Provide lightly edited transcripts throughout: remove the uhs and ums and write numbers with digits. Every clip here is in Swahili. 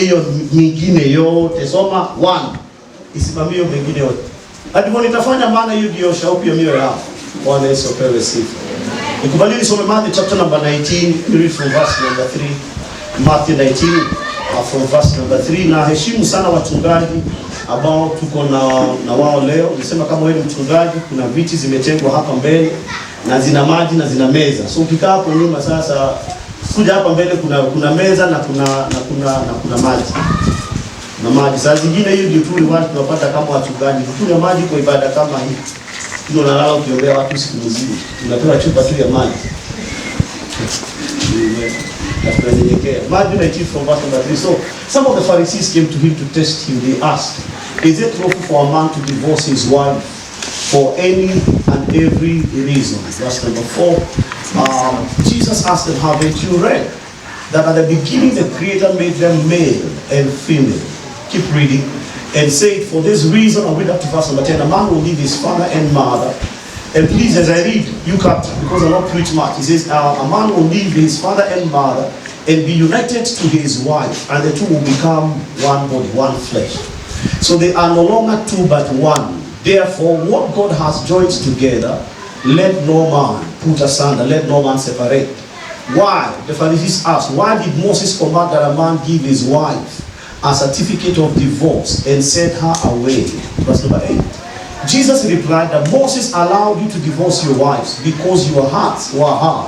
hiyo nyingine yote. Soma 1 isimamie mengine yote. Hadi nitafanya maana hiyo ndio shauku ya mioyo yao. Bwana Yesu apewe sifa. Nikubali nisome Matthew chapter number 19, read from verse number 3. Matthew 19 from verse number 3. Na heshimu sana wachungaji ambao tuko na wao leo. Nisema kama wewe ni mchungaji, kuna viti zimetengwa hapa mbele na zina maji na zina meza. So ukikaa hapo nyuma sasa kuja hapa mbele kuna meza na kuna maji. Na maji saa zingine hiyo ndio tu watu tunapata kama wachungaji. Kunywa maji kwa ibada kama hii. Ndio nalala ukiombea watu siku nzima. Tunapewa chupa tu ya maji. Matthew 19 from verse number 3. So some of the Pharisees came to him to test him. They asked, "Is it lawful for a man to divorce his wife for any and every reason?" Verse number 4. Jesus asked them, "Haven't you read that at the beginning the Creator made them male and female?" Keep reading. And said, "For this reason," I'll read up to verse number 10, "a man will leave his father and mother." And please, as I read, you capture, because I don't preach much. He says, "A man will leave his father and mother and be united to his wife, and the two will become one body, one flesh. So they are no longer two but one. Therefore, what God has joined together, let no man put asunder, let no man separate." Why? The Pharisees asked, why did Moses command that a man give his wife a certificate of divorce and send her away? Verse number 8. Jesus replied that Moses allowed you to divorce your wives because your hearts were hard.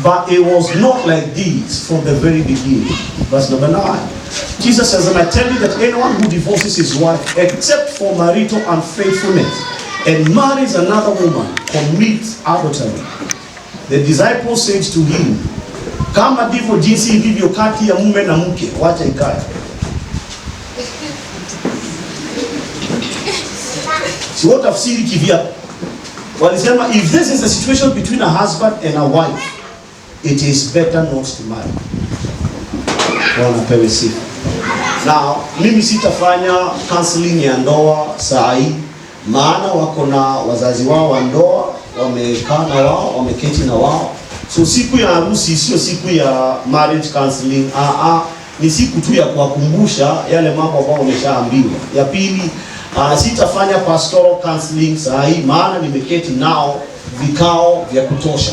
But it was not like this from the very beginning. Verse number 9. Jesus says, "And I tell you that anyone who divorces his wife except for marital unfaithfulness and marries another woman commits adultery." The disciples said to him, "Kama ndivyo jinsi ilivyo kati ya mume na mke, wacha ikae." Si wote tafsiri kivya. Walisema, if this is the situation between a husband and a wife, it is better not to marry. Bwana pewe sifa. Now, mimi sitafanya counseling ya ndoa saa hii, maana wako na wazazi wao wa ndoa, wamekaa na wao, wameketi na wao. So siku ya harusi sio siku ya marriage counseling. Ni siku tu ya kuwakumbusha yale mambo ambayo wameshaambiwa. Ya pili, sitafanya pastoral counseling saa hii, maana nimeketi nao vikao vya kutosha.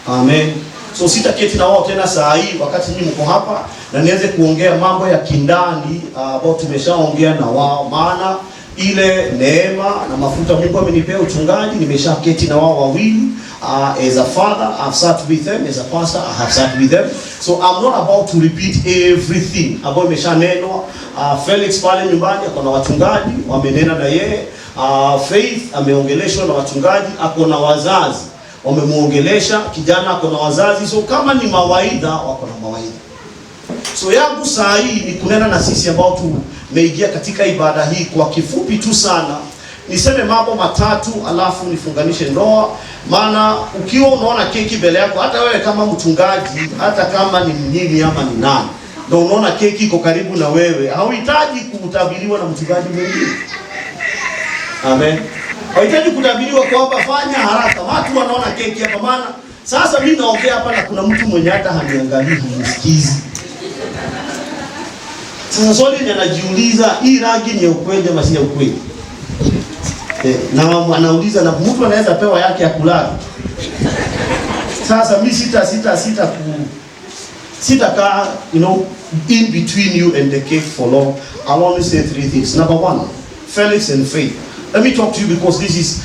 Amen. So sitaketi na wao tena saa hii wakati mimi mko hapa na nianze kuongea mambo ya kindani ambao tumeshaongea na wao, maana ile neema na mafuta Mungu amenipea uchungaji, nimeshaketi na wao wawili. As a father, I've sat with them. As a pastor, I have sat with them. So I'm not about to repeat everything ambayo imeshanenwa. Felix pale nyumbani ako na wachungaji wamenena na yeye. Faith ameongeleshwa na wachungaji, ako na wazazi wamemuongelesha. Kijana ako na wazazi. So kama ni mawaidha, wako na mawaidha. So yangu saa hii ni kunena na sisi ambao tumeingia katika ibada hii. Kwa kifupi tu sana niseme mambo matatu alafu nifunganishe ndoa. Maana ukiwa unaona keki mbele yako, hata wewe kama mchungaji, hata kama ni mnyinyi ama ni nani, ndio unaona keki iko karibu na wewe, hauhitaji kutabiriwa na mchungaji mwingine. Amen. Hauhitaji kutabiriwa kwamba fanya haraka. Watu wanaona keki hapa, maana sasa mimi naongea hapa na kuna mtu mwenye hata haniangalii, hanisikizi. Sasa swali ni anajiuliza, hii rangi ni ya ukweli ama si ya ukweli? Na anauliza, na mtu anaweza pewa yake ya kulala. Sasa mimi sitakaa, in between you and the cake for long. I'll only say 3 things. Number 1, Felix and Faith. Let me talk to you because this is,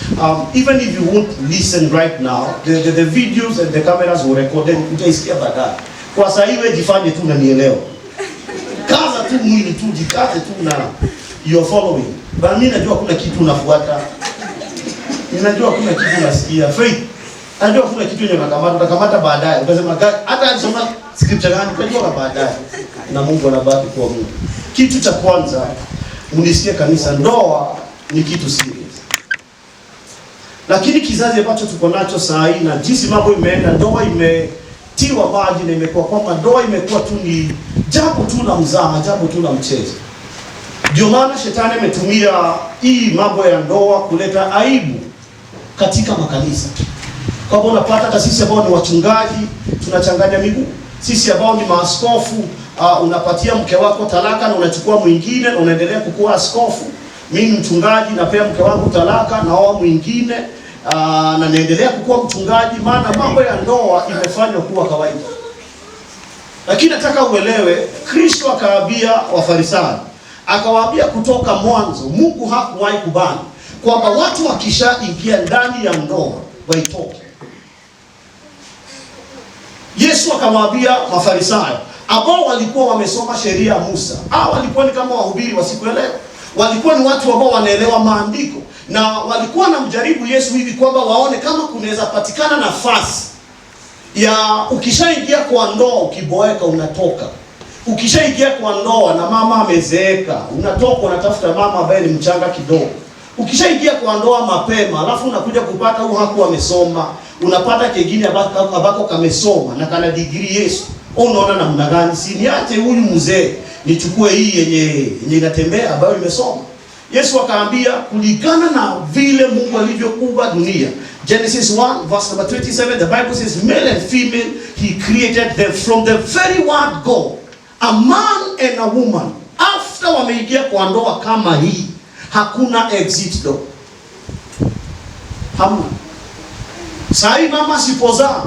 even if you won't listen right now, the videos and the cameras will record them. Utaisikia baadaye. Kwa sasa hivi jifanye tu unanielewa. Kaza tu mwili tu, jikaze tu na you are following. Bali mimi najua kuna kitu unafuata. Ninajua kuna kitu unasikia. Faith, najua kuna kitu unakamata baadaye. Utasema hata alisoma scripture gani utajua baadaye. Na Mungu anabaki kuwa Mungu. Kitu cha kwanza, mnisikie kanisa, ndoa ni kitu serious. Lakini kizazi ambacho tuko nacho saa hii na jinsi mambo imeenda, ndoa imetiwa maji na imekuwa kwamba ndoa imekuwa tu ni jambo tu la mzaha, jambo tu la mchezo. Ndio maana shetani ametumia hii mambo ya ndoa kuleta aibu katika makanisa. Kwa sababu unapata hata sisi ambao ni wachungaji tunachanganya miguu. Sisi ambao ni maaskofu unapatia mke wako talaka na unachukua mwingine na unaendelea kukua askofu. Mimi mchungaji napea mke wangu talaka na oa mwingine na naendelea kukua mchungaji, maana mambo ya ndoa imefanywa kuwa kawaida. Lakini nataka uelewe, Kristo akawaambia Wafarisayo, akawaambia kutoka mwanzo Mungu hakuwahi kubani kwamba watu wakishaingia ndani ya ndoa waitoke. Yesu akamwambia Mafarisayo ambao walikuwa wamesoma sheria ya Musa, walikuwa ni kama wahubiri wa siku ya leo, walikuwa ni watu ambao wanaelewa maandiko, na walikuwa na mjaribu Yesu hivi kwamba waone kama kunaweza patikana nafasi ya ukishaingia kwa ndoa ukiboeka unatoka. Ukishaingia kwa ndoa na mama amezeeka, unatoka unatafuta mama ambaye ni mchanga kidogo. Ukishaingia kwa ndoa mapema, alafu unakuja kupata huyu hakuwa amesoma, unapata kingine abako kamesoma na kana degree. Yesu, unaona namna gani? Si niache huyu mzee nichukue hii yenye inatembea ambayo imesoma. Yesu akaambia kulingana na vile Mungu alivyoumba dunia. Genesis 1 verse number 27, the Bible says male and female he created them from the very word go, a man and a woman. After wameingia kwa ndoa kama hii, hakuna exit door. Hamna. Sai mama asipozaa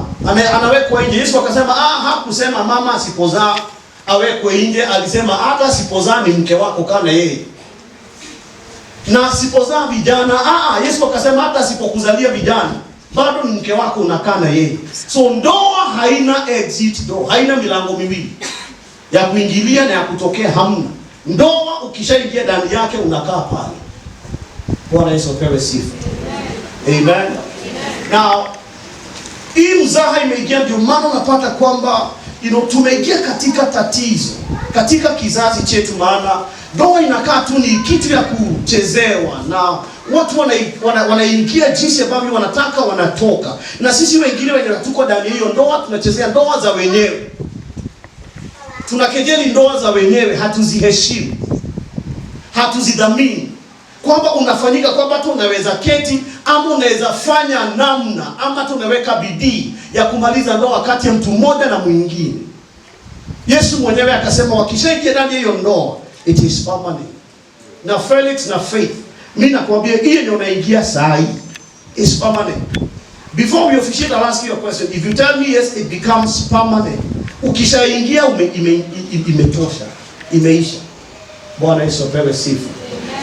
anawekwa nje. Yesu akasema hakusema mama asipozaa awekwe nje, alisema hata asipozaa ni mke wako kana yeye. Na asipozaa vijana, Yesu akasema hata asipokuzalia vijana bado ni mke wako unakana yeye. So ndoa haina exit door, haina milango miwili ya kuingilia na ya kutokea, hamna. Ndoa ukishaingia ndani yake unakaa pale. Bwana Yesu apewe sifa. Amen. Now, hii mzaha imeingia, ndio maana unapata kwamba tumeingia katika tatizo katika kizazi chetu, maana ndoa inakaa tu ni kitu ya kuchezewa na watu wanaingia jinsi ambavyo wanataka, wanatoka. Na sisi wengine wenye tuko ndani hiyo ndoa tunachezea ndoa za wenyewe. Tunakejeli ndoa za wenyewe, hatuziheshimu, hatuzidhamini. Kwamba unafanyika kwamba tu unaweza keti ama unaweza fanya namna ama tunaweka bidii ya kumaliza ndoa kati ya mtu mmoja na mwingine. Yesu mwenyewe akasema wakishaingia ndani hiyo ndoa it is permanent. Na Felix na Faith, mimi nakwambia hiyo ndio unaingia saa hii is permanent. Before we officiate, I'll ask you a question. If you tell me yes, it becomes permanent. Ukishaingia imetosha, imeisha. Bwana Yesu apewe sifa.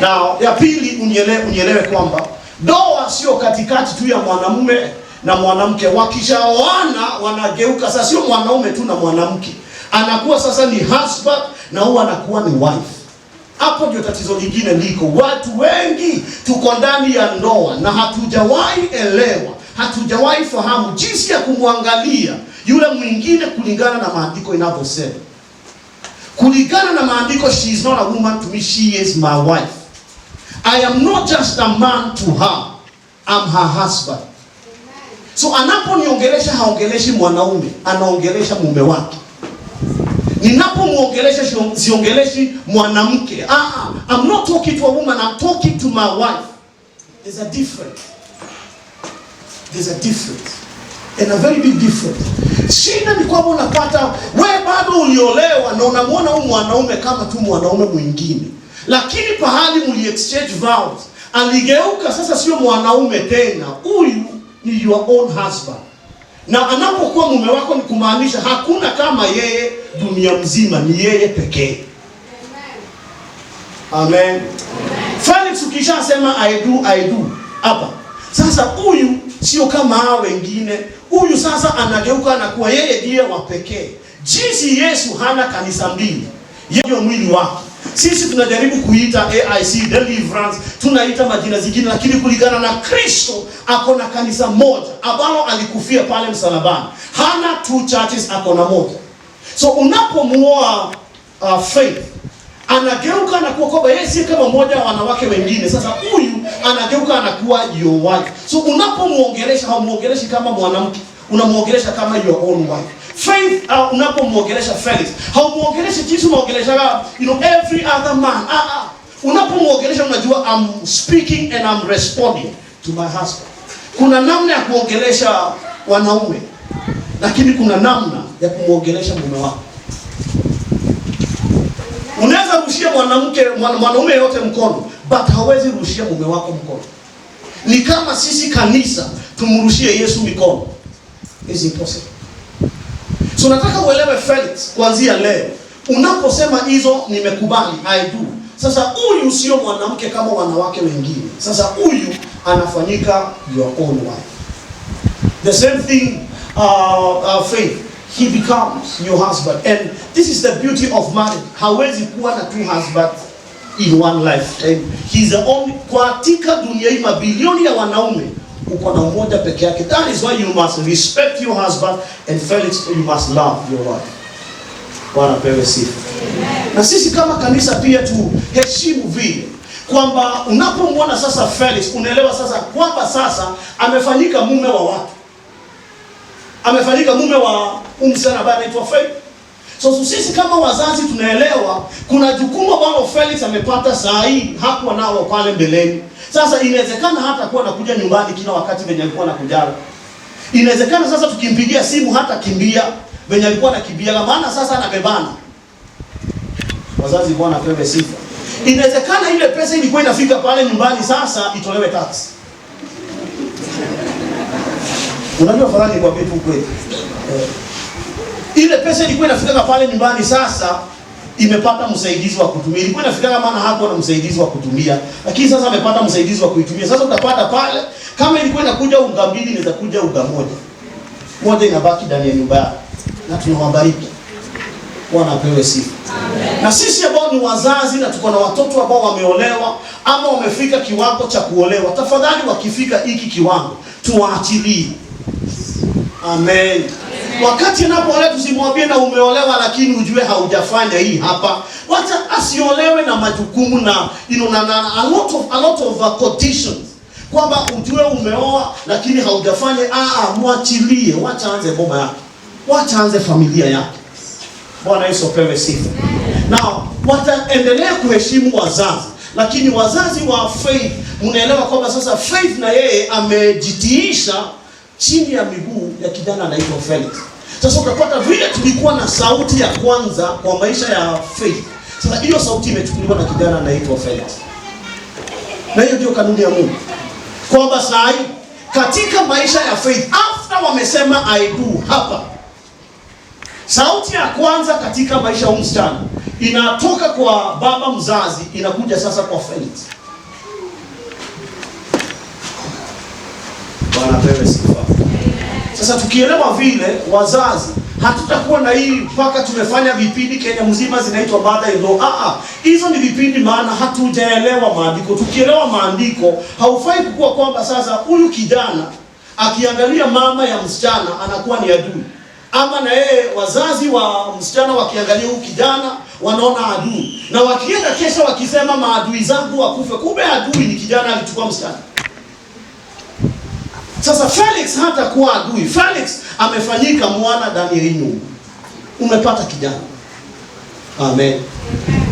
Now, ya pili unielewe kwamba ndoa sio katikati tu ya mwanamume na mwanamke. Wakishaoana wanageuka sasa, sio mwanaume tu na mwanamke, anakuwa sasa ni husband na huwa anakuwa ni wife. Hapo ndio tatizo lingine liko. Watu wengi tuko ndani ya ndoa na hatujawahi elewa, hatujawahi fahamu jinsi ya kumwangalia yule mwingine kulingana na maandiko inavyosema. Kulingana na maandiko, she is not a woman to me, she is my wife. I am not just a man to her, I'm her husband. So anaponiongelesha haongeleshi mwanaume, anaongelesha mume wake. Ninapomuongelesha siongeleshi mwanamke. I'm not talking to a woman, I'm talking to my wife. There's a difference. There's a difference. And a very big difference. Shida ni kwamba unapata wewe bado uliolewa na unamwona huyu mwanaume kama tu mwanaume mwingine. Lakini pahali muli exchange vows, aligeuka sasa sio mwanaume tena. Huyu ni your own husband. Na anapokuwa mume wako ni kumaanisha hakuna kama yeye dunia mzima, ni yeye pekee. Amen. Amen. Felix ukishasema I do hapa. Sasa huyu sio kama hao wengine. Huyu sasa anageuka anakuwa yeye ndiye wa pekee. Jinsi Yesu hana kanisa mbili, yeye mwili wake. Sisi tunajaribu kuita AIC Deliverance, tunaita majina zingine, lakini kulingana na Kristo ako na kanisa moja ambalo alikufia pale msalabani. Hana two churches, ako na moja. So unapomuoa Faith, anageuka anakuwa kwamba yeye si kama mmoja wa wanawake wengine. Sasa huyu anageuka anakuwa your wife. So unapomuongelesha haumuongeleshi kama mwanamke, unamuongelesha kama your own wife. Faith, unapomuongelesha Felix, haumuongeleshi jinsi unaongelesha every other man. Unapomuongelesha unajua I'm speaking and I'm responding to my husband. Kuna namna ya kuongelesha wanaume, lakini kuna namna ya kumuongelesha mume wako. rushia mwanaume yote mkono, but hawezi rushia mume wako mkono. Ni kama sisi kanisa tumrushie Yesu mikono. Is impossible. So nataka uelewe Felix, kuanzia leo unaposema hizo nimekubali, I do. Sasa huyu sio mwanamke kama wanawake wengine. Sasa huyu anafanyika your own wife. The same thing Faith, he becomes your husband. And this is the beauty of marriage. Hawezi kuwa na two husbands in one life. And he's the only, katika dunia hii mabilioni ya wanaume uko na mmoja peke yake. That is why you must respect your husband, and Felix, you must love your wife. Bwana pewe sifa. Na sisi kama kanisa pia tuheshimu vile kwamba unapomwona sasa Felix, unaelewa sasa kwamba sasa amefanyika mume wa watu. Amefanyika mume wa msichana ambaye anaitwa Faith. So sisi kama wazazi tunaelewa kuna jukumu ambalo Felix amepata saa hii hakuwa nao pale mbeleni. Sasa inawezekana hata kuwa anakuja nyumbani kila wakati venye alikuwa anakujala. Inawezekana sasa tukimpigia simu hata kimbia venye alikuwa anakimbia, maana sasa anabebana. Wazazi Bwana pewe sifa. Inawezekana ile pesa ilikuwa inafika pale nyumbani sasa itolewe tax. Unajua fadhali kwa vitu kweli. Ile pesa ilikuwa inafika pale nyumbani sasa imepata msaidizi wa kutumia. Ilikuwa inafika maana hapo na msaidizi wa kutumia, lakini sasa amepata msaidizi wa kuitumia. Sasa utapata pale kama ilikuwa inakuja unga mbili inaweza kuja unga moja. Moja inabaki ndani ya nyumba yako. Na tunawabariki. Bwana apewe sifa. Amen. Na sisi ambao ni wazazi na tuko na watoto ambao wameolewa ama wamefika kiwango cha kuolewa, tafadhali wakifika hiki kiwango tuwaachilie. Amen. Wakati anapoolea tusimwambie na umeolewa lakini ujue haujafanya hii hapa. Wacha asiolewe na majukumu na na a lot of conditions. Kwamba ujue umeoa lakini haujafanya, mwachilie, wacha aanze boma yake. Wacha aanze familia yake. Bwana Yesu apewe sifa. Now, wataendelea kuheshimu wazazi, lakini wazazi wa Faith mnaelewa kwamba sasa Faith na yeye amejitiisha chini ya miguu ya kijana anaitwa Felix. Sasa utapata vile tulikuwa na sauti ya kwanza kwa maisha ya Faith. Sasa hiyo sauti imechukuliwa na kijana anaitwa Felix. Na hiyo ndio kanuni ya Mungu. Kwamba sasa katika maisha ya Faith after wamesema I do hapa, sauti ya kwanza katika maisha ya msichana inatoka kwa baba mzazi inakuja sasa kwa Felix. Bwana pewe sifa. Sasa tukielewa vile wazazi, hatutakuwa na hii mpaka tumefanya vipindi Kenya mzima zinaitwa mother-in-law. Hizo ni vipindi maana hatujaelewa maandiko. Tukielewa maandiko, haufai kukua kwamba sasa huyu kijana akiangalia mama ya msichana anakuwa ni adui. Ama na yeye wazazi wa msichana wakiangalia huyu kijana wanaona adui. Na wakienda kesho wakisema maadui zangu wakufe, kumbe adui ni kijana alichukua msichana. Sasa Felix hata kuwa adui. Felix amefanyika mwana ndani ya nyumba. Umepata kijana. Amen.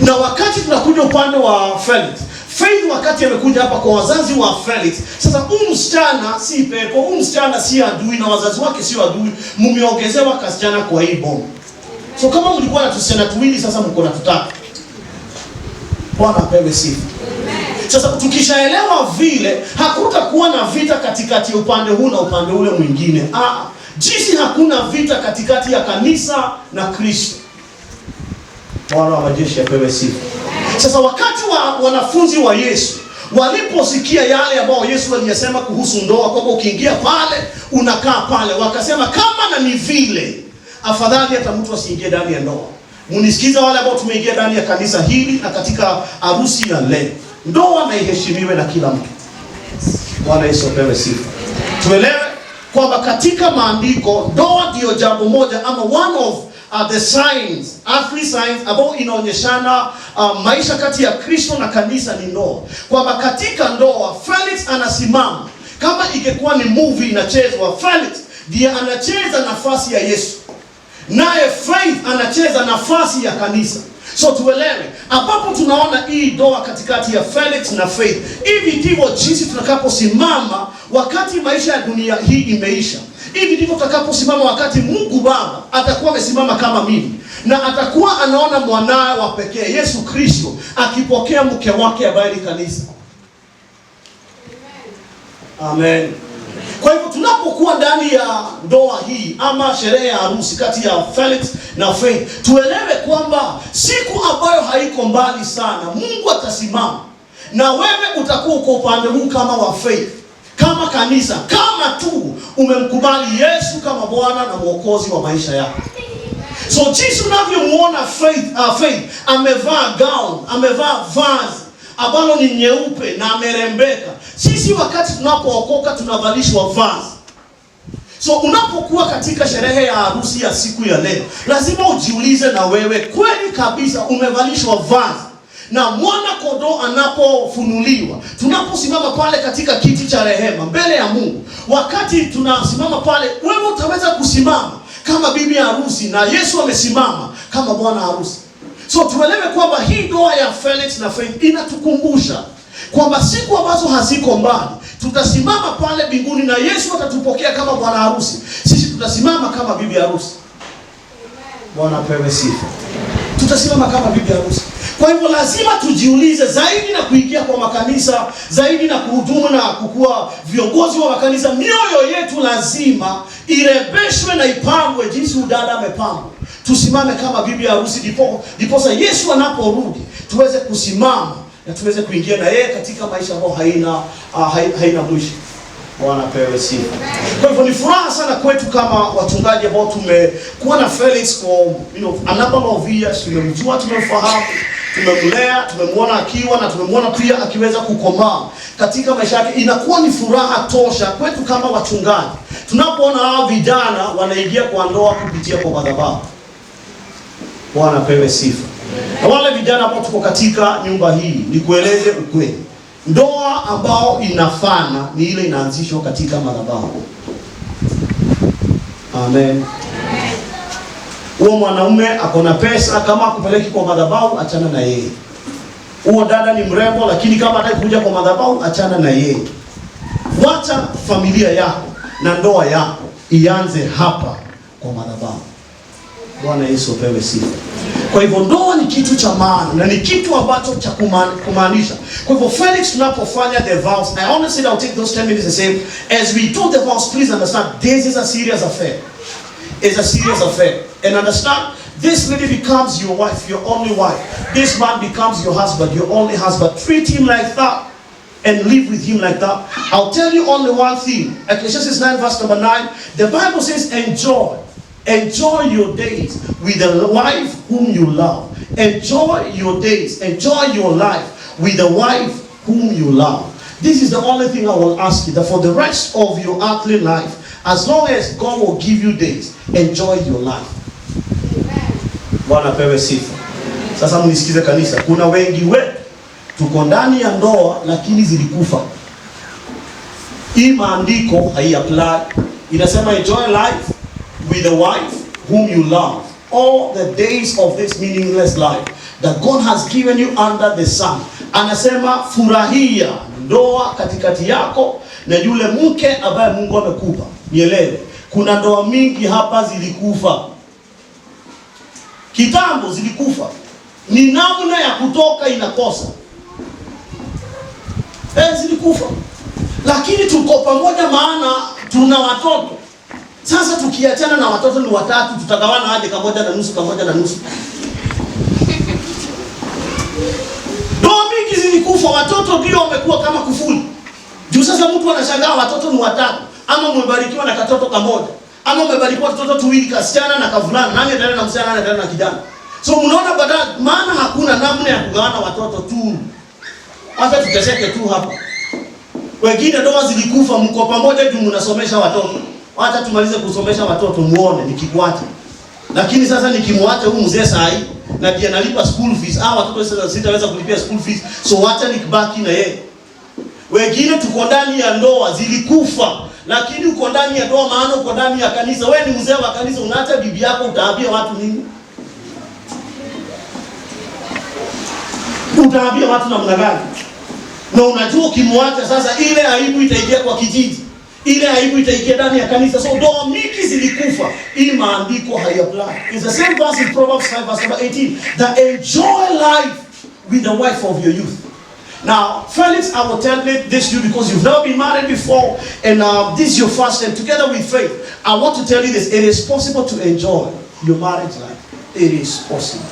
Na wakati tunakuja upande wa Felix, Faith wakati amekuja hapa kwa wazazi wa Felix, sasa huyu msichana si pepo, huyu msichana si adui na wazazi wake sio adui, mmeongezewa kasichana kwa hii bomu. So kama mlikuwa na tusichana tuwili sasa mko na tutatu. Bwana apewe sifa. Sasa tukishaelewa vile hakutakuwa na vita katikati ya upande huu na upande ule mwingine. Jinsi hakuna vita katikati ya kanisa na Kristo. Bwana wa majeshi apewe sifa. Sasa wakati wa wanafunzi wa Yesu waliposikia yale ambayo Yesu aliyasema kuhusu ndoa, kwamba ukiingia pale unakaa pale, wakasema kama na ni vile afadhali hata mtu asiingie ndani ya ndoa. Munisikiza wale ambao tumeingia ndani ya kanisa hili na katika harusi ya leo. Ndoa na iheshimiwe na kila mtu. Bwana Yesu apewe sifa. Tuelewe kwamba katika maandiko ndoa ndio jambo moja ama one of the signs, earthly signs ambao inaonyeshana maisha kati ya Kristo na kanisa ni ndoa. Kwamba katika ndoa Felix anasimama kama ingekuwa ni movie inachezwa, Felix ndiye anacheza nafasi ya Yesu. Naye Faith anacheza nafasi ya kanisa. So tuelewe, ambapo tunaona hii ndoa katikati ya Felix na Faith, hivi ndivyo jinsi tutakaposimama wakati maisha ya dunia hii imeisha. Hivi ndivyo tutakaposimama wakati Mungu Baba atakuwa amesimama kama mimi. na atakuwa anaona mwanae wa pekee Yesu Kristo akipokea mke wake ambaye ni kanisa. Amen. Kwa hivyo tunapokuwa ndani ya ndoa hii ama sherehe ya harusi kati ya Felix na Faith, tuelewe kwamba siku ambayo haiko mbali sana Mungu atasimama na wewe utakuwa uko upande huu kama wa Faith, kama kanisa, kama tu umemkubali Yesu kama Bwana na Mwokozi wa maisha yako. So jinsi unavyomuona Faith amevaa gown, amevaa vazi ambalo ni nyeupe na amerembeka. Sisi wakati tunapookoka tunavalishwa vazi. So unapokuwa katika sherehe ya harusi ya siku ya leo, lazima ujiulize na wewe, kweli kabisa umevalishwa vazi? Na mwana kondoo anapofunuliwa, tunaposimama pale katika kiti cha rehema mbele ya Mungu, wakati tunasimama pale, wewe utaweza kusimama kama bibi harusi na Yesu amesimama kama bwana harusi. So tuelewe kwamba hii ndoa ya Felix na Faith inatukumbusha kwamba siku ambazo haziko mbali tutasimama pale mbinguni na Yesu atatupokea kama bwana harusi. Sisi tutasimama kama bibi harusi. Bwana apewe sifa. Tutasimama kama bibi harusi. Kwa hivyo lazima tujiulize zaidi na kuingia kwa makanisa, zaidi na kuhudumu na kukua viongozi wa makanisa. Mioyo yetu lazima irebeshwe na ipambwe jinsi udada amepambwa. Tusimame kama bibi harusi, diposa Yesu anaporudi tuweze kusimama na tuweze kuingia na yeye katika maisha ambayo haina mwisho. Bwana pewe sifa. Kwa hivyo ni furaha sana kwetu kama wachungaji ambao tumekuwa na Felix for a number of years. Tumemjua, tumemfahamu, tumemlea, tumemwona akiwa na tumemwona pia akiweza kukomaa katika maisha yake. Inakuwa ni furaha tosha kwetu kama wachungaji tunapoona hawa vijana wanaingia kwa ndoa kupitia kwa madhabahu. Bwana pewe sifa. Na wale vijana ambao tuko katika nyumba hii, ni kueleze ukweli, ndoa ambao inafana ni ile inaanzishwa katika madhabahu. Amen. Huo mwanaume akona pesa, kama akupeleki kwa madhabahu, achana na yeye. Huo dada ni mrembo, lakini kama hataki kuja kwa madhabahu, achana na yeye. Wacha familia yako na ndoa yako ianze hapa kwa madhabahu. Bwana Yesu apewe sifa. Kwa hivyo ndoa ni kitu cha maana na ni kitu ambacho cha kumaanisha. Kwa hivyo Felix, tunapofanya the vows, I honestly I'll take those 10 minutes and say, as we do the vows, please understand this is a serious affair. It's a serious affair. And understand, this lady becomes your wife, your only wife. This man becomes your husband, your only husband. Treat him like that and live with him like that. I'll tell you only one thing. Ecclesiastes 9 verse number 9. The Bible says, enjoy your days with the wife whom you love. Enjoy your days, enjoy your life with the wife whom you love. This is the only thing I will ask you, that for the rest of your earthly life, as long as God will give you days, enjoy your life. Bwana pewe sifa. Sasa mnisikize kanisa, kuna wengi wetu tuko ndani ya ndoa lakini zilikufa. Hii maandiko hai-apply. Inasema enjoy life with the wife whom you love all the days of this meaningless life that God has given you under the sun. Anasema furahia ndoa katikati yako na yule mke ambaye Mungu amekupa. Nielewe, kuna ndoa mingi hapa zilikufa. Kitambo zilikufa. Ni namna ya kutoka inakosa. Zilikufa. Lakini tuko pamoja maana tuna watoto. Sasa tukiachana na watoto ni watatu, tutagawana hadi kamoja na nusu. Ndoa mingi zilikufa, watoto ndio wamekuwa kama kufuli. Juu sasa mtu anashangaa watoto ni watatu, ama umebarikiwa na katoto kamoja, ama umebarikiwa watoto tuwili, kasichana na kavulana, nani ataenda na msichana, nani ataenda na kijana. So unaona badala, maana hakuna namna ya kugawana watoto tu. Hata tuteseke tu hapa. Wengine ndoa zilikufa, mko pamoja juu mnasomesha watoto. Wacha tumalize kusomesha watoto muone nikikuacha. Lakini sasa nikimwacha huyu mzee saa hii na pia nalipa school fees, watoto sasa sitaweza kulipia school fees. So wacha nikibaki na yeye. Wengine tuko ndani ya ndoa zilikufa, lakini uko ndani ya ndoa maana uko ndani ya kanisa. Wewe ni mzee wa kanisa, unaacha bibi yako, utaambia watu nini? Utaambia watu namna gani? Na unajua ukimwacha sasa ile aibu itaingia kwa kijiji. Ile aibu itaingia ndani ya kanisa. So ndoa mingi zilikufa, hii maandiko haiapply. It's the same verse in Proverbs 5 verse number 18, that enjoy life with the wife of your youth. Now, Felix, I will tell this to you because you've never been married before, and this is your first time together with Faith. I want to tell you this: it is possible to enjoy your marriage life. It is possible.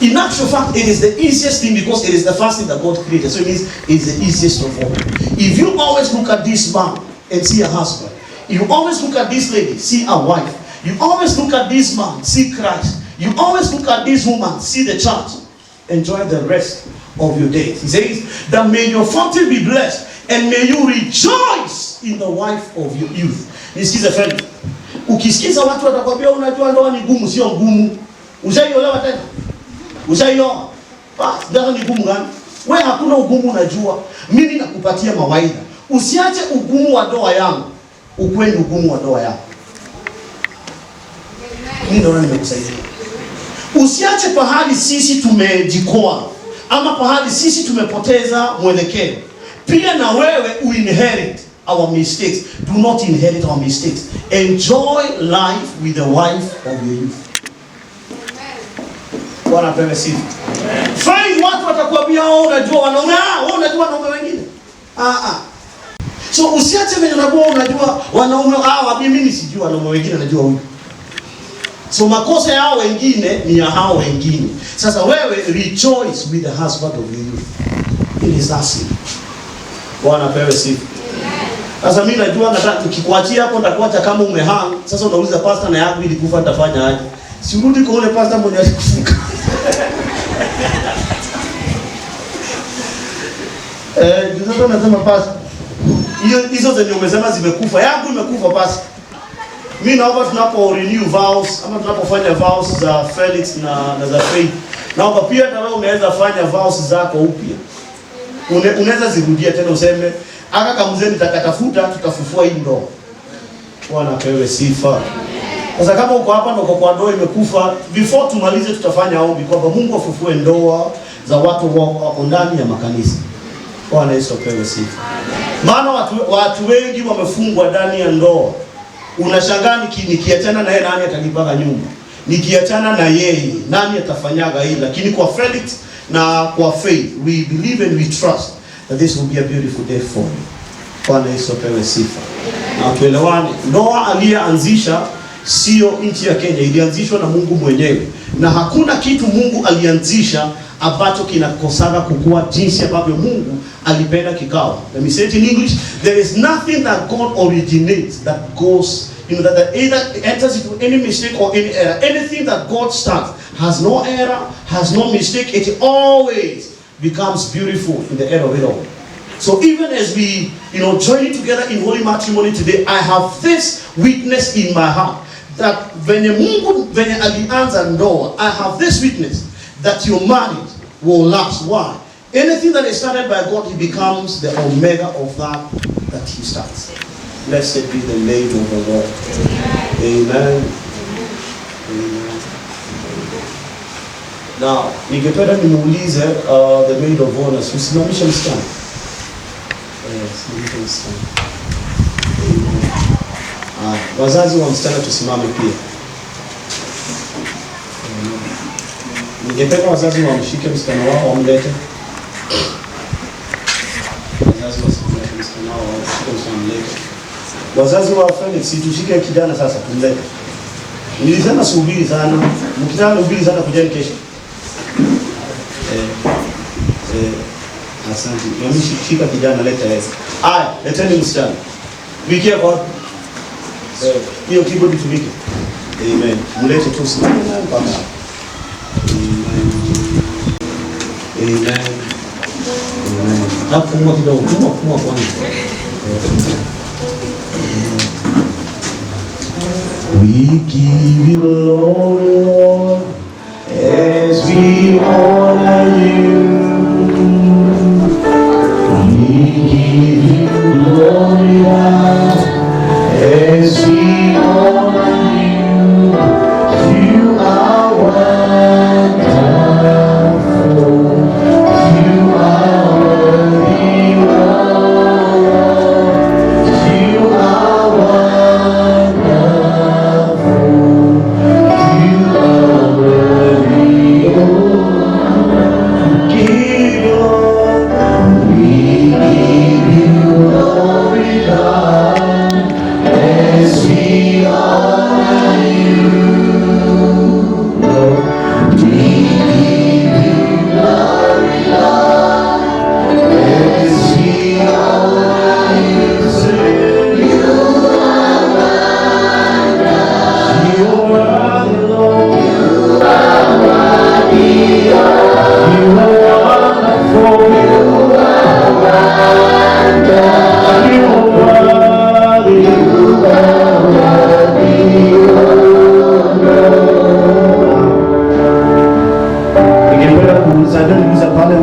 In actual fact, it is the easiest thing because it is the first thing that God created. So it means it's the easiest of all. If you always look at this man and see a husband, you always look at this lady, see a wife. You always look at this man, see Christ. You always look at this woman, see the church. Enjoy the rest of your days. He says that may your fortune be blessed and may you rejoice in the wife of your youth. Nisikize friend. Ukisikiza watu watakwambia unajua ndoa ni gumu, sio ngumu. Ushaiolewa tena? Ushaioa? Ndoa ni gumu gani? Wewe hakuna ugumu unajua. Mimi nakupatia mawaidha. Usiache ugumu wa ndoa yangu, ukweli ugumu wa ndoa yako. Mimi ndio nimekusaidia. Usiache pahali sisi tumejikoa ama pahali sisi tumepoteza mwelekeo. Pia na wewe uinherit our mistakes. Do not inherit our mistakes. Enjoy life with the wife of your youth. Bwana apewe sifa. Find watu watakwambia unajua wanaume, unajua wanaume wengine. So usiache venye unajua wanaume mimi sijui wanaume wengine, najua huyu. So makosa yao wengine ni ya hao wengine. Sasa wewe rejoice with the husband of your youth. It is that simple. Bwana apewe sifa. Sasa mimi najua nataka tukikuachia hapo nitakuacha kama umehang. Sasa unauliza pastor na yangu ilikufa nitafanya aje? Si urudi kwa ule pastor mwenye alikufunga. Ndio nasema pastor. Hizo zenye umesema zimekufa. Yangu imekufa pastor. Mimi naomba tunapo renew vows ama tunapofanya vows za Felix na za Faith, naomba pia na wewe unaweza fanya vows zako upya. Unaweza zirudia tena useme aka kama mzee nitakatafuta tutafufua hii ndoa. Bwana apewe sifa. Sasa kama uko hapa na uko kwa ndoa imekufa, before tumalize tutafanya ombi kwamba Mungu afufue ndoa za watu wako ndani ya makanisa. Bwana Yesu apewe sifa. Maana watu wengi wamefungwa ndani ya ndoa. Unashangaa nikiachana na yeye nani atanipaka nyumba? Nikiachana na yeye nani atafanyaga hili? Lakini kwa Felix na kwa Faith, we believe and we trust that this will be a beautiful day for you. Bwana Yesu apewe sifa. Na tuelewane, ndoa aliyeanzisha sio nchi ya Kenya, ilianzishwa na Mungu mwenyewe. Na hakuna kitu Mungu alianzisha ambacho kinakosaga kukua jinsi ambavyo Mungu alipenda kikao. Let me say it in English. There is nothing that God originates that goes, that either enters into any mistake or any error. Anything that God starts has no error, has no mistake. It always becomes beautiful in the end of it all. So even as we, join together in holy matrimony today, I have this witness in my heart that venye Mungu venye alianza ndoa, I have this witness that your marriage will last. Why? Anything that is started by God, He becomes the omega of that He starts. Blessed be the name of the Lord. Amen. Amen. Now, ningependa nimuulize the maid of honor, usimamishe msichana. Simamishe msichana. Wazazi wa msichana tusimame pia. Ningependa wazazi wamshike msichana wao wamlete. Wazazi wasimlete msichana wao wamlete. Wazazi wa Felix tushike kijana sasa tumlete. Nilisema subiri sana. Mkitaka subiri sana kujeni kesho. Asante. Shika kijana leta yeye. Aya, leteni msichana. Wikia kwa hiyo keyboard tumike. Amen. Mlete tu sana mpaka. Amen. Amen. Hapo mwa kidogo, kumwa kwanza. We give you glory, Lord, as we honor you. We give you glory, Lord, as we honor you. You are wonderful. You are worthy, Lord. You are wonderful.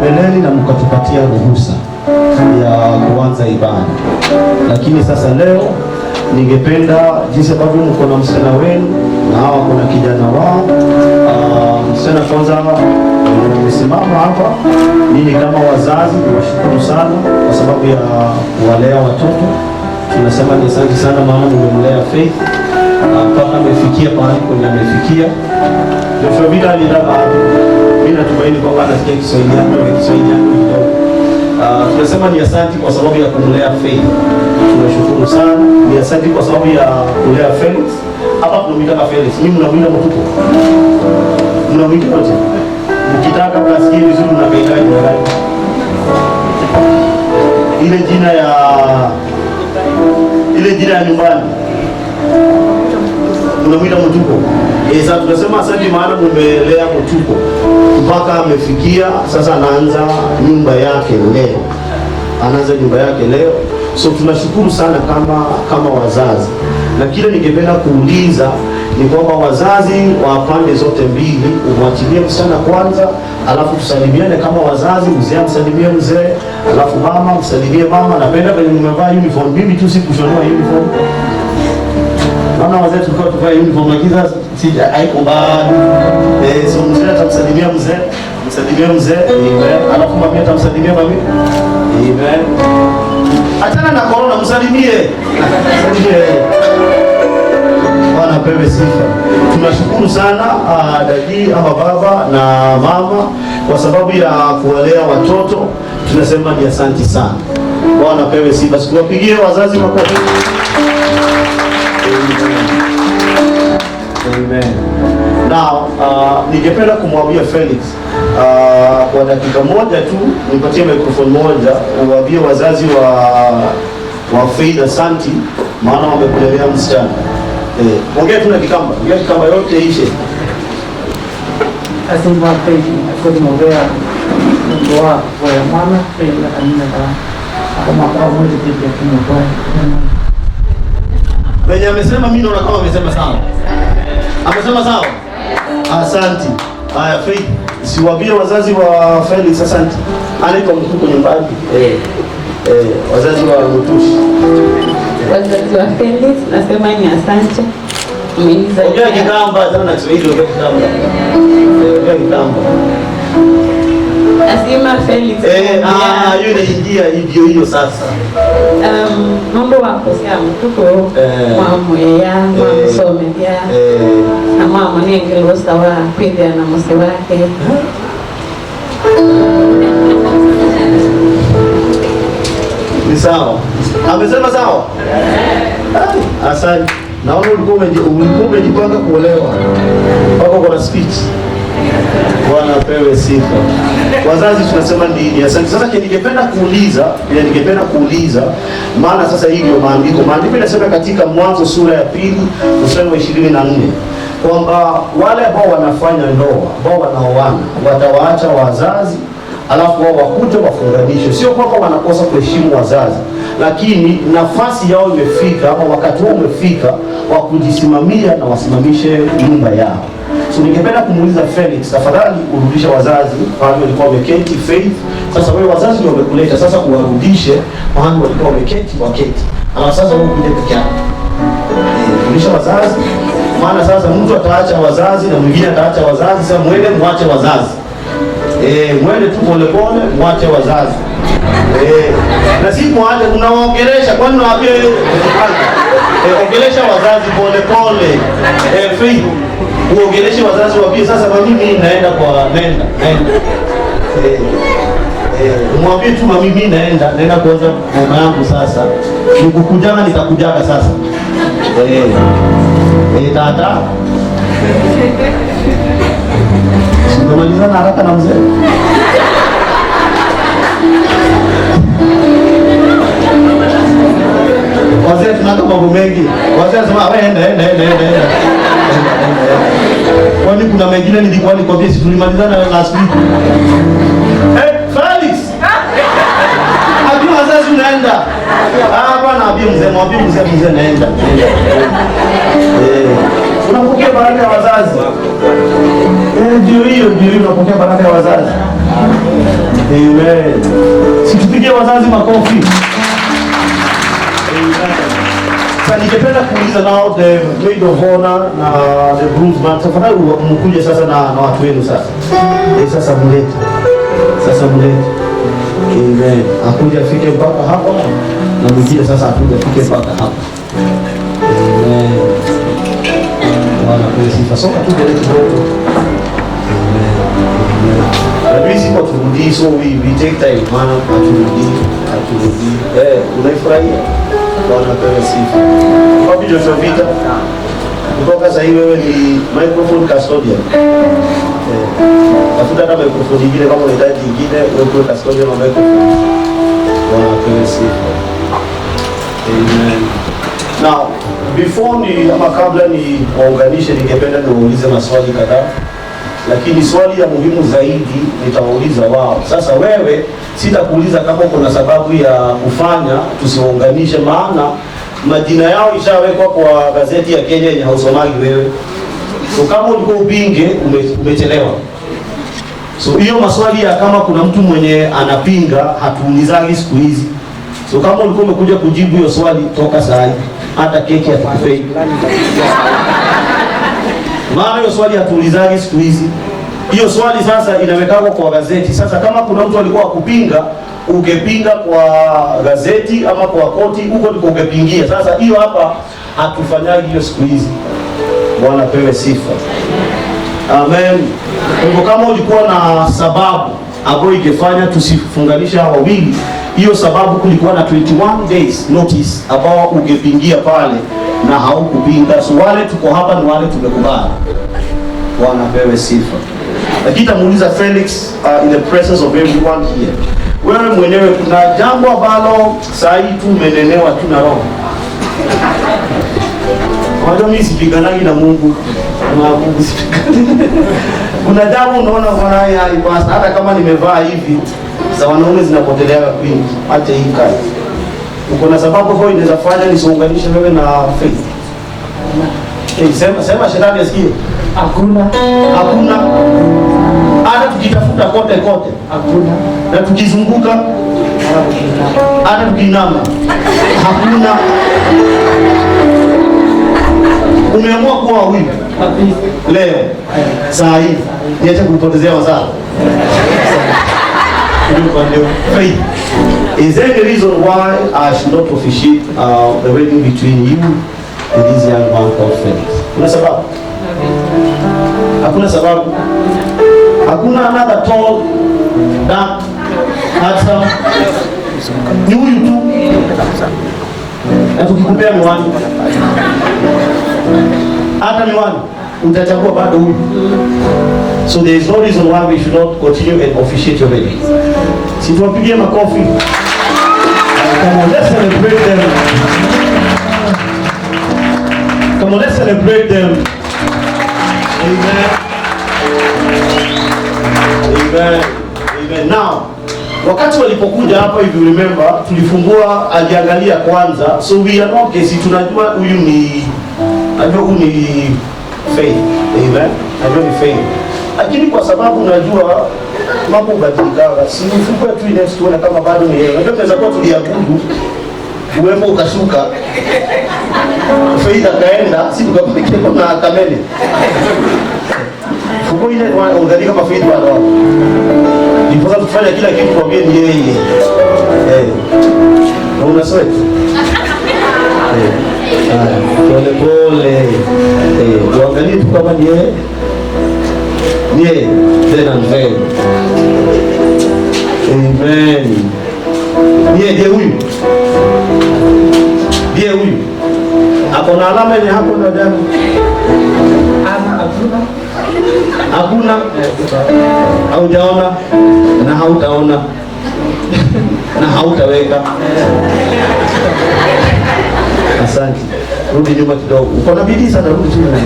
mbeleni na mkatupatia ruhusa ya kuanza ibada, lakini sasa leo ningependa jinsi ambavyo mko na msichana wenu na hawa kuna kijana wao. Msichana kwanza tumesimama hapa, nini kama wazazi niwashukuru sana kwa sababu ya kuwalea watoto. Tunasema ni asante sana, maana mmemlea Faith mpaka amefikia pahali kwenye amefikia. Joshua bila alilala, mimi natumaini kwamba anasikia Kiswahili yangu kidogo. Tunasema ni asante kwa sababu ya kumlea Faith. Tunashukuru sana. Ni asante kwa sababu ya kulea Felix. Hapa tunamwita Felix. Mimi mnamwita mtuko. Mnamwita wote. Mkitaka mnasikia vizuri mnakaita jina lake. Ile jina ya nyumbani. Mnamwita mtuko. Sasa tunasema asante maana mmelea mtuko mpaka amefikia sasa anaanza nyumba yake leo. Anaanza nyumba yake leo. So tunashukuru sana kama wazazi. Na kile ningependa kuuliza ni kwamba wazazi wa pande zote mbili umwachilie msichana kwanza, alafu tusalimiane kama wazazi, mzee msalimie mzee, alafu mama msalimie mama. Napenda kwenye mmevaa uniform, mimi tu sikushonewa uniform. Naona wazee tulikuwa tuvae uniform lakini sasa haiko bado. So mzee atamsalimia mzee, msalimie mzee, alafu mami atamsalimia mami. Amen. Achana na corona, msalimie. Bwana pewe sifa. Tunashukuru sana dadi ama baba na mama kwa sababu ya kuwalea watoto. Tunasema ni asante sana. Bwana pewe sifa. Tuwapigie wazazi makofi. Amen. Now, ningependa kumwambia Felix kwa dakika moja tu, nipatie microphone moja, uwaambie wazazi wa Faith asante, maana wamekulelea msichana. Ongea tu na Kikamba, Kikamba yote ishe. Asante Faith, asante mwongea ndoa kwa mama, Faith na kanina kama kwa mwezi pia tumepoa. Wenye amesema mimi naona kama amesema sawa. Amesema sawa? Asante. Haya Faith, siwaambie wazazi wa Felix asante. Anaitwa mtuko nyumbani. Wazazi wa Mutushi. Wazazi wa Felix nasema ni asante. Umeniza. Ongea Kikamba tena na Kiswahili ongea Kikamba. Ongea Kikamba. Asema Felix. Hiyo inaingia hiyo sasa. Mambo wako sia mtuko mama ya mama some pia. Na mama ni ngelosta wa kwenda na mse wake. Ni sawa. Amesema sawa? Asante. Naona ulikuwa umejipanga kuolewa. Wako kuna speech. Bwana apewe sifa. Wazazi tunasema ni asante. Sasa ningependa kuuliza maana sasa hii ndio maandiko yanasema katika Mwanzo sura ya 2 mstari wa 24 kwamba wale ambao wanafanya ndoa, ambao wanaoana watawaacha wazazi alafu wao wakuje wafunganishwe. Sio kwamba wanakosa kuheshimu wazazi, lakini nafasi yao imefika ama wakati wao umefika wa kujisimamia na wasimamishe nyumba yao. So ningependa kumuuliza Felix, tafadhali urudishe wazazi pale walikuwa wameketi. Faith, sasa wewe wazazi ndio wamekuleta, sasa uwarudishe mahali walikuwa wameketi waketi. Ama sasa wewe ukuje peke yako. Rudisha wazazi, maana sasa mtu ataacha wazazi na mwingine ataacha wazazi. Sasa mwende muache wazazi. Mwende tu pole pole muache wazazi. Na si muache unawaongelesha, kwani unawaambia ongelesha wazazi pole pole. Faith, uongeleshe wazazi waambie sasa mimi naenda kwa nenda. Mwambie tu mimi naenda kuanza mama yangu sasa. Nikukujana nitakujaga sasa. Tata. Tunamalizana haraka na mzee. Wazee tunaka mambo mengi. Wazee wanasema wewe enda. Kwani kuna mengine nilikuwa nikwambia si tulimalizana last week. Felix. Abi wazazi unaenda. Bwana abi mzee, mwambie mzee naenda. Unapokea baraka ya wazazi. Ndio hiyo unapokea baraka ya wazazi. Amen. Situpigie wazazi makofi. Amen. Sasa ningependa kuuliza now the maid of honor na the groomsman. Tafadhali mkuje sasa na watu wenu sasa. Sasa mlete. Sasa mlete. Amen. Akuja afike mpaka hapa na mwingine sasa akuja afike mpaka hapa. Amen. Bwana kwa sifa. Soka tu mbele kidogo. Amen. Amen. Sisi kwa turudi, so we take time maana aturudi. Unaifurahia? Bwana kwa sifa. Kwa video tunapita. Kutoka sasa hivi wewe ni microphone custodian. Tafuta kama microphone nyingine kama unahitaji nyingine, wewe kwa custodian wa microphone. Bwana kwa sifa. Amen. Now, before kabla ni waunganishe, ningependa niwaulize maswali kadhaa, lakini swali ya muhimu zaidi nitawauliza wao. Sasa wewe sitakuuliza kama kuna sababu ya kufanya tusiwaunganishe, maana majina yao ishawekwa kwa gazeti ya Kenya yenye hausomagi wewe. So kama ulikuwa upinge, umechelewa. So hiyo maswali ya kama kuna mtu mwenye anapinga hatuulizagi siku hizi. So kama ulikuwa umekuja kujibu hiyo swali, toka saa hii. Hata keki hatukupei. Maana hiyo swali hatuulizagi siku hizi. Hiyo swali sasa inawekwa kwa gazeti. Sasa kama kuna mtu alikuwa kupinga, ungepinga kwa gazeti ama kwa koti, huko ndiko ungepingia. Sasa hiyo hapa hatufanyagi hiyo siku hizi. Bwana pewe sifa. Amen. Kwa kama ulikuwa na sababu ambayo ingefanya tusifunganisha wawili, hiyo sababu kulikuwa na 21 days notice ambao ungepingia pale na haukupinga. So wale tuko hapa ni wale tumekubali. Bwana pewe sifa. Lakini tamuuliza Felix in the presence of everyone here. Wewe mwenyewe kuna jambo ambalo saa hii tu umenenewa tu na roho. Wajua mimi sipiganagi na Mungu. Na Mungu sipigani. Kuna jambo unaona bwana haipasa, hata kama nimevaa hivi za wanaume zinapotelea kwingi. Acha hii kazi. Uko na sababu kwa inaweza fanya nisiunganishe wewe na faith. Sema shetani asikie. Hakuna. Hata tukitafuta kote hakuna. Na tukizunguka hata tukinama hakuna. Umeamua kuwa wawili leo saa hii, niache kupotezea wazao. Faith, is there a reason why I should not officiate the wedding between you and this young man called Felix? Kuna sababu? Hakuna sababu. Hakuna another tall, dark, handsome. Ni huyu tu. Na tukikupea miwani, hata miwani utachagua bado huyu. So there is no reason why we should not continue and officiate your wedding. Si tuwapigie makofi. Come on, let's celebrate them. Come on, let's celebrate them. Amen. Amen. Amen. Now, wakati walipokuja hapa, if you remember, tulifungua aliangalia kwanza. So we are not guessing, tunajua huyu ni faith. Amen. Najua ni faith. Lakini kwa sababu najua mambo badilika, si mfungue tu next tuone kama bado ni yeye. Najua tunaweza kuwa tuliabudu, uwepo ukashuka. Faith akaenda, si tukapelekea na kamele. Fungue ile unadhani kama faith bado hapo. Nipoza kufanya kila kitu kwa geni yeye. Una sweat. Pole. Tuangalie tu kama ni yeye. Then and then. Amen. Ndiye huyu. Hapo na alama yenye hapo na damu. Hakuna. Haujaona na hautaona na hautaweka. Asante. Rudi nyuma kidogo. Uko na bidii sana, rudi nyuma.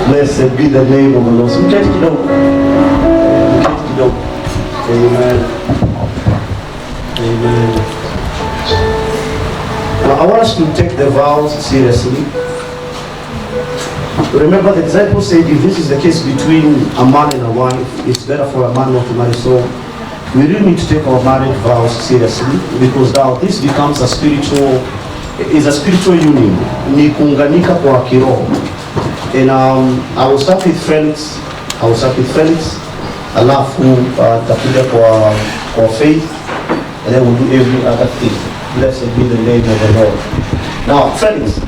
Blessed be the name of the Lord. Mketi kidogo. Amen. Amen. Now I want us to take the vows seriously. Remember the disciples said if this is the case between a man and a wife, it's better for a man not to marry. So we really need to take our marriage vows seriously, because now this becomes a spiritual union. Ni kuunganika kwa kiroho. And I will start with Felix. Alafu takuja kwa Faith, and then we'll do every other thing. Blessed be the name of the Lord. Now, Felix,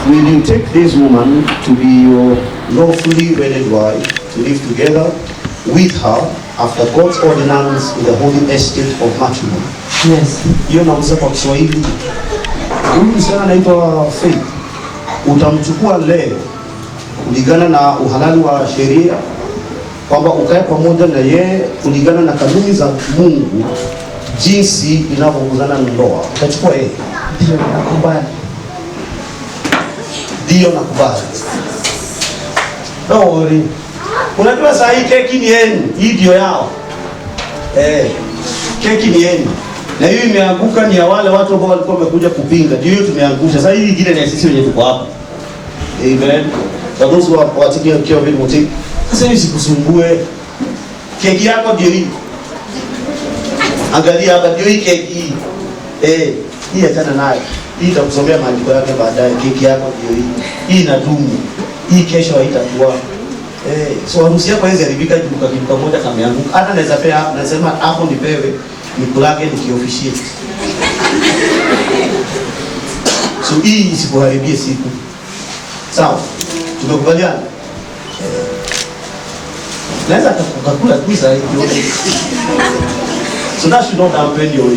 will you take this woman to be your lawfully wedded wife, to live together with her after God's ordinance in the holy estate of matrimony? Yes. Hiyo nauza kwa Kiswahili. Huyu msichana anaitwa Faith. Utamchukua leo kulingana na uhalali wa sheria, kwamba ukae pamoja na yeye kulingana na kanuni za Mungu jinsi inavyoongozana na ndoa. Utachukua yeye? Ndio, nakubali. Ndio, nakubali. Don't worry. Unajua saa hii keki ni yenu, hii ndio yao. Keki ni yenu. Na hiyo imeanguka ni ya wale watu ambao walikuwa wamekuja kupinga. Ndio hiyo tumeangusha. Sasa hii nyingine ni sisi wenyewe tuko hapa. Amen. For those who are taking care of it, will take. Sasa hivi sikusumbue. Keki yako ndio hii. Angalia hapa ndio hii keki hii. Hii achana nayo. Hii itakusomea maandiko yake baadaye. Keki yako ndio hii. Hii inadumu. Hii kesho haitakuwa. So harusi yako hizi haribika kitu moja kama yangu. Hata naweza pea, nasema hapo nipewe nikulage nikiofficiate. So hii isikuharibie siku. Sawa. Tumekubaliana? Naweza kukakula tu zaidi. So that should not dampen your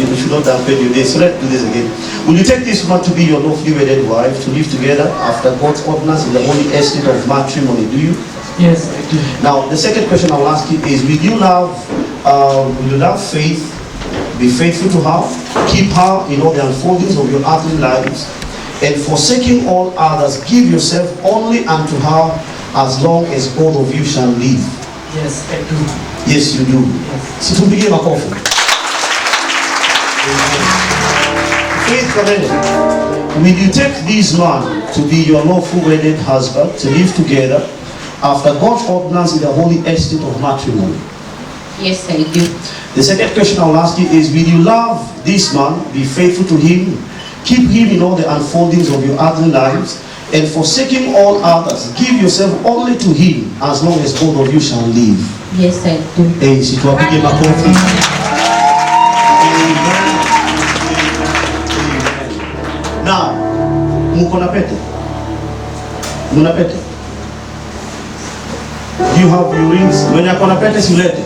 day. So let's do this again. Will you take this woman to be your lawfully wedded wife, to live together after God's ordinance in the holy estate of matrimony? Do you? Yes, I do. Now, the second question I will ask you is, will you love Faith, be faithful to her, keep her in all the unfoldings of your earthly lives, and forsaking all others, give yourself only unto her as long as both of you shall live? Yes, I do. Yes, you do. Yes. Situmpige makofi. Faith Kamene, will you take this man to be your lawful wedded husband, to live together after God's ordinance in the holy estate of matrimony? Yes, I do. The second question I will ask you is, will you love this man, be faithful to him, keep him in all the unfoldings of your earthly lives, and forsaking all others, give yourself only to him as long as both of you shall live? Yes, I do. Situwapige makofi. Now, mko na pete? Muna pete? Do you have your rings? Mwenye ako na pete silete.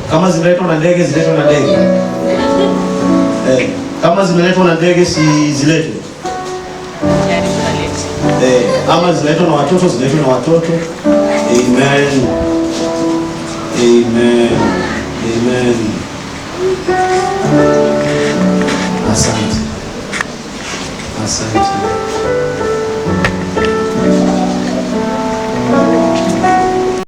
Kama zimeletwa na ndege, ziletwe na ndege. Kama zimeletwa na ndege, si ziletwe. Ama ziletwa na watoto, ziletwe na watoto. Amen. Amen. Amen. Asante. Asante.